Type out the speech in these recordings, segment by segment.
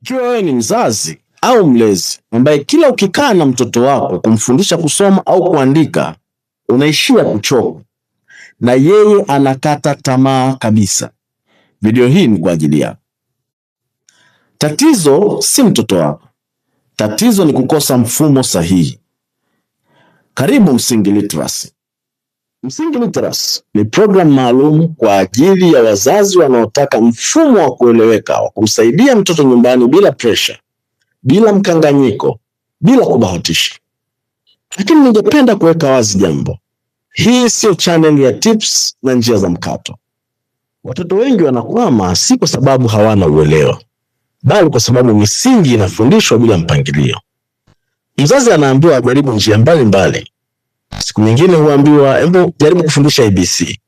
Ikiwa wewe ni mzazi au mlezi ambaye kila ukikaa na mtoto wako kumfundisha kusoma au kuandika unaishia kuchoka na yeye anakata tamaa kabisa, video hii ni kwa ajili yako. Tatizo si mtoto wako. Tatizo ni kukosa mfumo sahihi. Karibu Msingi Literacy. Msingi Literacy ni program maalum kwa ajili ya wazazi wanaotaka mfumo wa kueleweka wa kumsaidia mtoto nyumbani bila pressure, bila mkanganyiko, bila kubahatisha. Lakini ningependa kuweka wazi jambo. Hii sio channel ya tips na njia za mkato. Watoto wengi wanakwama si kwa sababu hawana uelewa, bali kwa sababu misingi inafundishwa bila mpangilio. Mzazi anaambiwa ajaribu njia mbalimbali. Siku nyingine huambiwa hebu jaribu kufundisha ABC,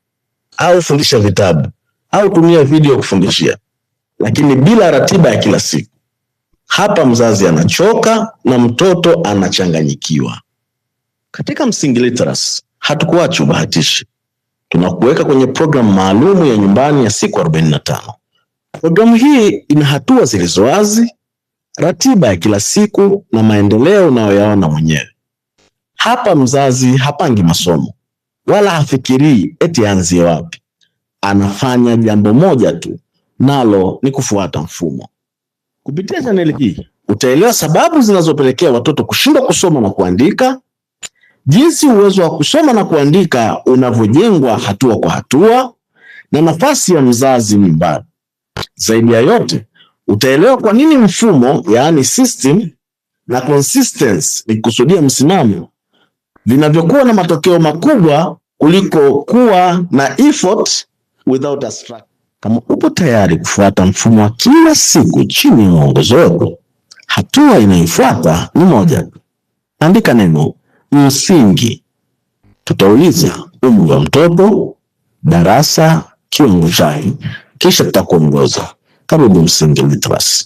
au fundisha vitabu, au tumia video kufundishia, lakini bila ratiba ya kila siku. Hapa mzazi anachoka na mtoto anachanganyikiwa. Katika Msingi Literacy hatukuachi ubahatishi. Tunakuweka kwenye programu maalum ya nyumbani ya siku 45. Programu hii ina hatua zilizo wazi, ratiba ya kila siku na maendeleo unayoyaona mwenyewe. Hapa mzazi hapangi masomo, wala hafikirii eti aanzie wapi. Anafanya jambo moja tu, nalo ni kufuata mfumo. Kupitia channel hii utaelewa sababu zinazopelekea watoto kushindwa kusoma na kuandika, jinsi uwezo wa kusoma na kuandika unavyojengwa hatua kwa hatua, na nafasi ya mzazi nyumbani. Zaidi ya yote, utaelewa kwa nini mfumo, yaani system, na consistency, ni kusudia msimamo, vinavyokuwa na matokeo makubwa kuliko kuwa na effort without a structure. Kama upo tayari kufuata mfumo wa kila siku chini ya mwongozo wetu, hatua inayofuata ni moja. Andika neno msingi. Tutauliza umri wa mtoto, darasa, kiwango chake, kisha tutakuongoza. Karibu Msingi Literacy.